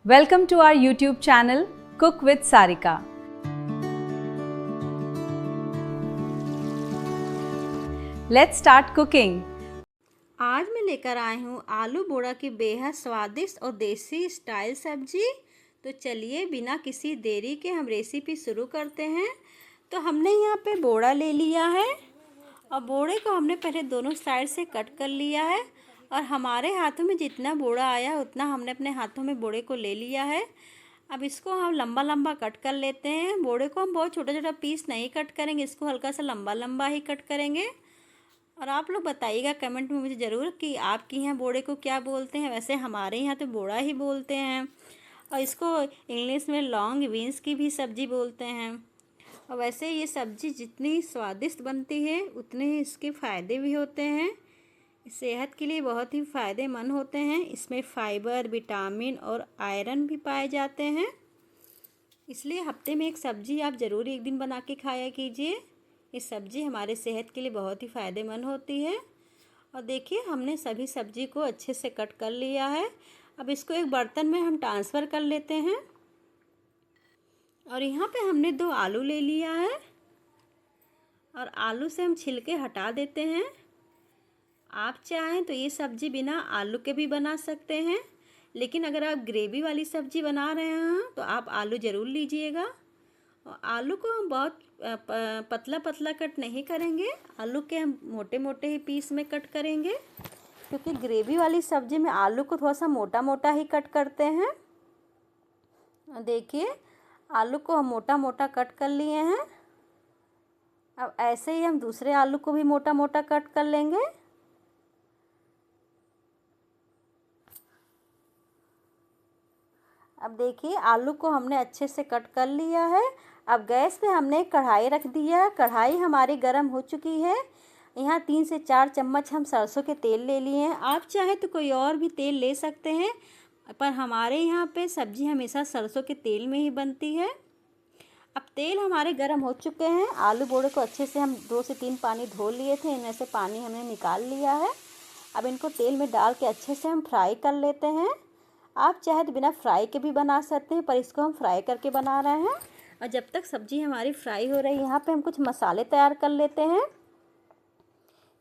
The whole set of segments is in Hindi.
Welcome to our YouTube channel Cook with Sarika. Let's start cooking. आज मैं लेकर आई हूँ आलू बोड़ा की बेहद स्वादिष्ट और देसी स्टाइल सब्जी। तो चलिए बिना किसी देरी के हम रेसिपी शुरू करते हैं। तो हमने यहाँ पे बोड़ा ले लिया है और बोड़े को हमने पहले दोनों साइड से कट कर लिया है और हमारे हाथों में जितना बोड़ा आया उतना हमने अपने हाथों में बोड़े को ले लिया है। अब इसको हम लंबा लंबा कट कर लेते हैं। बोड़े को हम बहुत छोटा छोटा पीस नहीं कट करेंगे, इसको हल्का सा लंबा लंबा ही कट करेंगे। और आप लोग बताइएगा कमेंट में मुझे ज़रूर कि आपके यहाँ बोड़े को क्या बोलते हैं। वैसे हमारे यहाँ तो बोड़ा ही बोलते हैं और इसको इंग्लिश में लॉन्ग बीन्स की भी सब्ज़ी बोलते हैं। और वैसे ये सब्ज़ी जितनी स्वादिष्ट बनती है उतने ही इसके फ़ायदे भी होते हैं। सेहत के लिए बहुत ही फ़ायदेमंद होते हैं। इसमें फाइबर, विटामिन और आयरन भी पाए जाते हैं। इसलिए हफ्ते में एक सब्ज़ी आप ज़रूर एक दिन बना के खाया कीजिए। ये सब्ज़ी हमारे सेहत के लिए बहुत ही फ़ायदेमंद होती है। और देखिए हमने सभी सब्ज़ी को अच्छे से कट कर लिया है। अब इसको एक बर्तन में हम ट्रांसफ़र कर लेते हैं। और यहाँ पे हमने 2 आलू ले लिया है और आलू से हम छिलके हटा देते हैं। आप चाहें तो ये सब्ज़ी बिना आलू के भी बना सकते हैं, लेकिन अगर आप ग्रेवी वाली सब्ज़ी बना रहे हैं तो आप आलू ज़रूर लीजिएगा। और आलू को हम बहुत पतला पतला कट नहीं करेंगे, आलू के हम मोटे मोटे ही पीस में कट करेंगे, क्योंकि ग्रेवी वाली सब्ज़ी में आलू को थोड़ा सा मोटा मोटा ही कट करते हैं। देखिए आलू को हम मोटा मोटा कट कर लिए हैं। अब ऐसे ही हम दूसरे आलू को भी मोटा मोटा कट कर लेंगे। अब देखिए आलू को हमने अच्छे से कट कर लिया है। अब गैस पे हमने कढ़ाई रख दिया है। कढ़ाई हमारी गर्म हो चुकी है। यहाँ 3 से 4 चम्मच हम सरसों के तेल ले लिए हैं। आप चाहे तो कोई और भी तेल ले सकते हैं, पर हमारे यहाँ पे सब्ज़ी हमेशा सरसों के तेल में ही बनती है। अब तेल हमारे गर्म हो चुके हैं। आलू बोड़े को अच्छे से हम 2 से 3 पानी धो लिए थे, इनमें से पानी हमने निकाल लिया है। अब इनको तेल में डाल के अच्छे से हम फ्राई कर लेते हैं। आप चाहे तो बिना फ्राई के भी बना सकते हैं, पर इसको हम फ्राई करके बना रहे हैं। और जब तक सब्ज़ी हमारी फ्राई हो रही है यहाँ पे हम कुछ मसाले तैयार कर लेते हैं।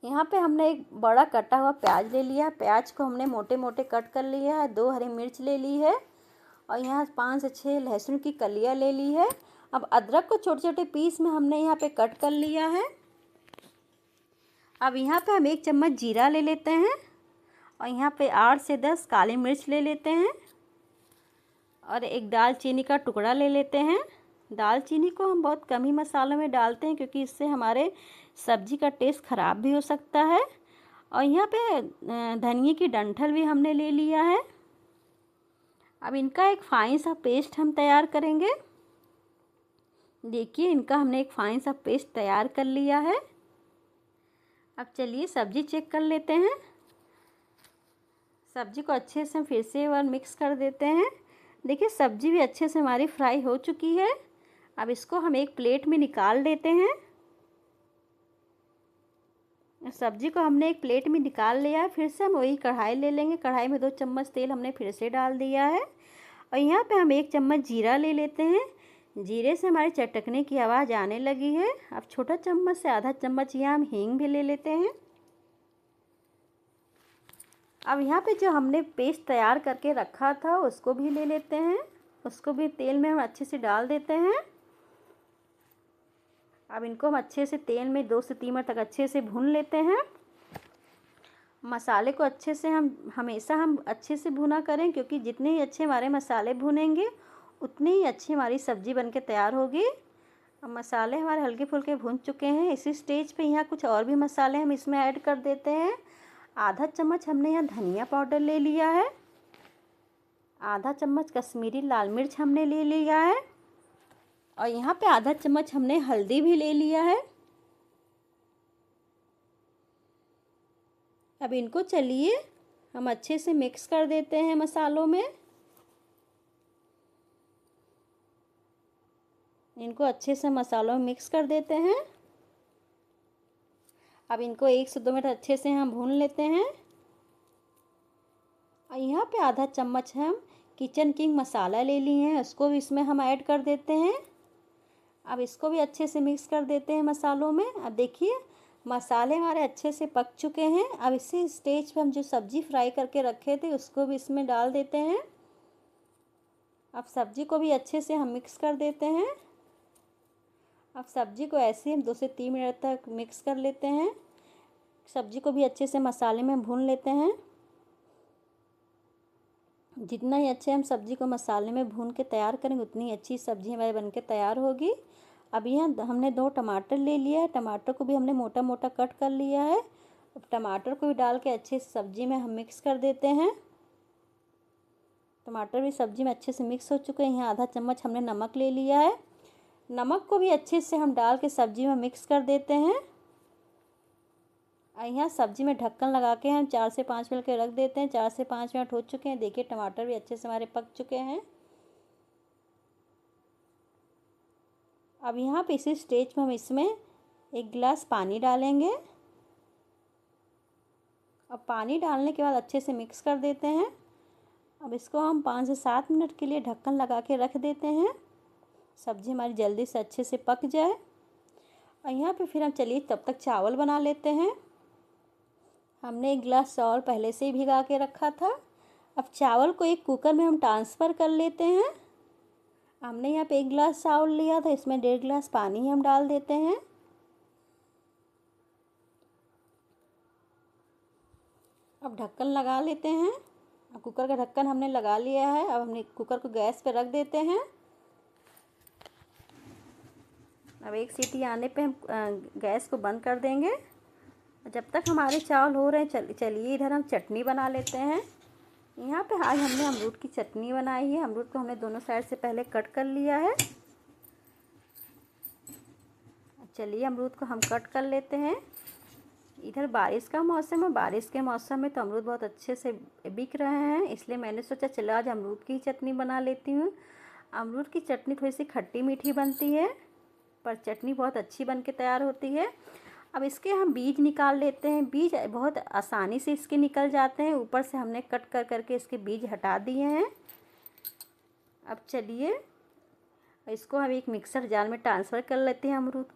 यहाँ पे हमने एक बड़ा कटा हुआ प्याज ले लिया। प्याज को हमने मोटे मोटे कट कर लिया है। 2 हरी मिर्च ले ली है और यहाँ 5 से 6 लहसुन की कलियाँ ले ली है। अब अदरक को छोटे छोटे पीस में हमने यहाँ पे कट कर लिया है। अब यहाँ पे हम 1 चम्मच जीरा ले लेते हैं और यहाँ पे 8 से 10 काली मिर्च ले लेते हैं और एक दालचीनी का टुकड़ा ले लेते हैं। दालचीनी को हम बहुत कम ही मसालों में डालते हैं, क्योंकि इससे हमारे सब्ज़ी का टेस्ट ख़राब भी हो सकता है। और यहाँ पे धनिए की डंठल भी हमने ले लिया है। अब इनका एक फाइन सा पेस्ट हम तैयार करेंगे। देखिए इनका हमने एक फाइन सा पेस्ट तैयार कर लिया है। अब चलिए सब्ज़ी चेक कर लेते हैं। सब्ज़ी को अच्छे से फिर से एक बार मिक्स कर देते हैं। देखिए सब्ज़ी भी अच्छे से हमारी फ्राई हो चुकी है। अब इसको हम एक प्लेट में निकाल देते हैं। सब्ज़ी को हमने एक प्लेट में निकाल लिया है। फिर से हम वही कढ़ाई ले लेंगे। कढ़ाई में 2 चम्मच तेल हमने फिर से डाल दिया है और यहाँ पे हम 1 चम्मच जीरा ले लेते हैं। जीरे से हमारी चटकने की आवाज़ आने लगी है। अब छोटा चम्मच से आधा चम्मच यहाँ हम हींग भी ले लेते हैं। अब यहाँ पे जो हमने पेस्ट तैयार करके रखा था उसको भी ले लेते हैं। उसको भी तेल में हम अच्छे से डाल देते हैं। अब इनको हम अच्छे से तेल में 2 से 3 मिनट तक अच्छे से भून लेते हैं। मसाले को अच्छे से हम हमेशा अच्छे से भुना करें, क्योंकि जितने ही अच्छे हमारे मसाले भुनेंगे उतनी ही अच्छी हमारी सब्ज़ी बनके तैयार होगी। अब मसाले हमारे हल्के फुल्के भून चुके हैं। इसी स्टेज पे यहाँ कुछ और भी मसाले हम इसमें ऐड कर देते हैं। आधा चम्मच हमने यहाँ धनिया पाउडर ले लिया है। आधा चम्मच कश्मीरी लाल मिर्च हमने ले लिया है और यहाँ पे आधा चम्मच हमने हल्दी भी ले लिया है। अब इनको चलिए हम अच्छे से मिक्स कर देते हैं मसालों में। इनको अच्छे से मसालों में मिक्स कर देते हैं। अब इनको 1 से 2 मिनट अच्छे से हम भून लेते हैं। और यहाँ पे आधा चम्मच हम किचन किंग मसाला ले लिए हैं, उसको भी इसमें हम ऐड कर देते हैं। अब इसको भी अच्छे से मिक्स कर देते हैं मसालों में। अब देखिए मसाले हमारे अच्छे से पक चुके हैं। अब इसी स्टेज पे हम जो सब्ज़ी फ्राई करके रखे थे उसको भी इसमें डाल देते हैं। अब सब्ज़ी को भी अच्छे से हम मिक्स कर देते हैं। अब सब्ज़ी को ऐसे हम 2 से 3 मिनट तक मिक्स कर लेते हैं। सब्ज़ी को भी अच्छे से मसाले में भून लेते हैं। जितना ही अच्छे हम सब्ज़ी को मसाले में भून के तैयार करेंगे उतनी अच्छी सब्ज़ी हमारी बन के तैयार होगी। अब यहाँ हमने 2 टमाटर ले लिया है। टमाटर को भी हमने मोटा मोटा कट कर लिया है। अब टमाटर को भी डाल के अच्छे से सब्ज़ी में हम मिक्स कर देते हैं। टमाटर भी सब्ज़ी में अच्छे से मिक्स हो चुके हैं। यहाँ आधा चम्मच हमने नमक ले लिया है। नमक को भी अच्छे से हम डाल के सब्ज़ी में मिक्स कर देते हैं। यहाँ सब्ज़ी में ढक्कन लगा के हम 4 से 5 मिनट के रख देते हैं। 4 से 5 मिनट हो चुके हैं। देखिए टमाटर भी अच्छे से हमारे पक चुके हैं। अब यहाँ पे इसी स्टेज में हम इसमें 1 गिलास पानी डालेंगे। अब पानी डालने के बाद अच्छे से मिक्स कर देते हैं। अब इसको हम 5 से 7 मिनट के लिए ढक्कन लगा के रख देते हैं। सब्ज़ी हमारी जल्दी से अच्छे से पक जाए। और यहाँ पे फिर हम चलिए तब तक चावल बना लेते हैं। हमने 1 गिलास चावल पहले से ही भिगा के रखा था। अब चावल को एक कुकर में हम ट्रांसफ़र कर लेते हैं। हमने यहाँ पे 1 गिलास चावल लिया था, इसमें 1.5 गिलास पानी हम डाल देते हैं। अब ढक्कन लगा लेते हैं। अब कुकर का ढक्कन हमने लगा लिया है। अब हमने कुकर को गैस पे रख देते हैं। अब 1 सीटी आने पे हम गैस को बंद कर देंगे। जब तक हमारे चावल हो रहे हैं चलिए इधर हम चटनी बना लेते हैं। यहाँ पे आज हमने अमरूद की चटनी बनाई है। अमरूद को हमने दोनों साइड से पहले कट कर लिया है। चलिए अमरूद को हम कट कर लेते हैं। इधर बारिश का मौसम है। बारिश के मौसम में तो अमरूद बहुत अच्छे से बिक रहे हैं, इसलिए मैंने सोचा चलो आज अमरूद की चटनी बना लेती हूँ। अमरूद की चटनी थोड़ी सी खट्टी मीठी बनती है, पर चटनी बहुत अच्छी बन के तैयार होती है। अब इसके हम बीज निकाल लेते हैं। बीज बहुत आसानी से इसके निकल जाते हैं। ऊपर से हमने कट कर करके इसके बीज हटा दिए हैं। अब चलिए इसको हम एक मिक्सर जार में ट्रांसफ़र कर लेते हैं। अमरूद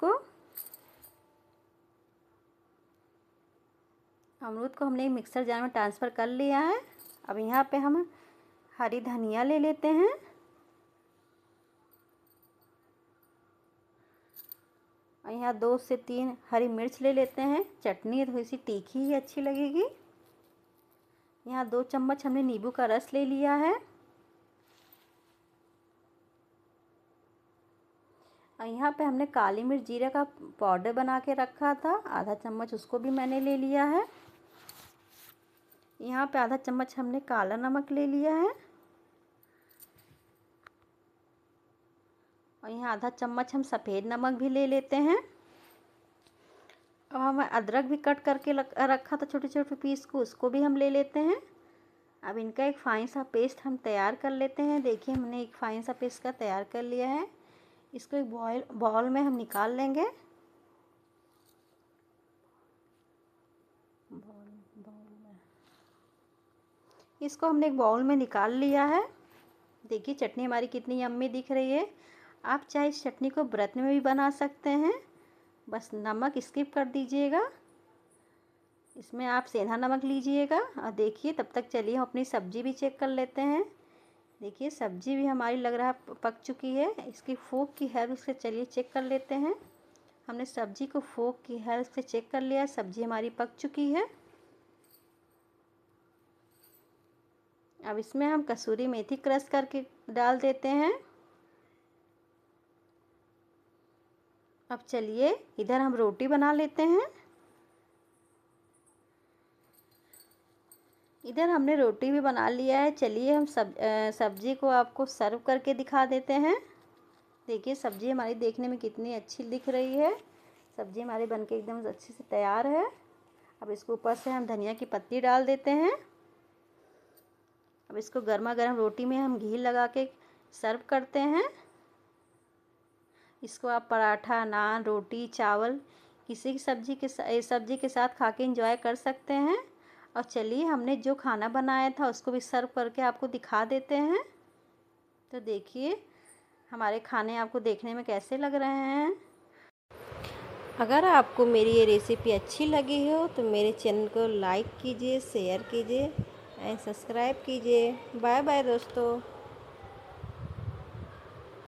को हमने एक मिक्सर जार में ट्रांसफ़र कर लिया है। अब यहाँ पे हम हरी धनिया ले लेते हैं। और यहाँ 2 से 3 हरी मिर्च ले लेते हैं। चटनी थोड़ी सी तीखी ही अच्छी लगेगी। यहाँ 2 चम्मच हमने नींबू का रस ले लिया है। और यहाँ पे हमने काली मिर्च जीरा का पाउडर बना के रखा था, आधा चम्मच उसको भी मैंने ले लिया है। यहाँ पे आधा चम्मच हमने काला नमक ले लिया है। और यहाँ आधा चम्मच हम सफ़ेद नमक भी ले लेते हैं। अब हम अदरक भी कट करके रखा था छोटे छोटे पीस को, उसको भी हम ले लेते हैं। अब इनका एक फाइन सा पेस्ट हम तैयार कर लेते हैं। देखिए हमने एक फाइन सा पेस्ट का तैयार कर लिया है। इसको एक बाउल में हम निकाल लेंगे। इसको हमने एक बाउल में निकाल लिया है। देखिए चटनी हमारी कितनी यम्मी दिख रही है। आप चाहे इस चटनी को व्रत में भी बना सकते हैं, बस नमक स्किप कर दीजिएगा। इसमें आप सेंधा नमक लीजिएगा। और देखिए तब तक चलिए हम अपनी सब्ज़ी भी चेक कर लेते हैं। देखिए सब्ज़ी भी हमारी लग रहा है पक चुकी है। इसकी फोक की हेल्प से चलिए चेक कर लेते हैं। हमने सब्ज़ी को फोक की हेल्प से चेक कर लिया। सब्ज़ी हमारी पक चुकी है। अब इसमें हम कसूरी मेथी क्रश करके डाल देते हैं। अब चलिए इधर हम रोटी बना लेते हैं। इधर हमने रोटी भी बना लिया है। चलिए हम सब्ज़ी को आपको सर्व करके दिखा देते हैं। देखिए सब्ज़ी हमारी देखने में कितनी अच्छी दिख रही है। सब्ज़ी हमारी बनके एकदम अच्छे से तैयार है। अब इसको ऊपर से हम धनिया की पत्ती डाल देते हैं। अब इसको गर्मा गर्म रोटी में हम घी लगा के सर्व करते हैं। इसको आप पराठा, नान, रोटी, चावल किसी की सब्ज़ी के साथ खा के एंजॉय कर सकते हैं। और चलिए हमने जो खाना बनाया था उसको भी सर्व करके आपको दिखा देते हैं। तो देखिए हमारे खाने आपको देखने में कैसे लग रहे हैं। अगर आपको मेरी ये रेसिपी अच्छी लगी हो तो मेरे चैनल को लाइक कीजिए, शेयर कीजिए एंड सब्सक्राइब कीजिए। बाय बाय दोस्तों।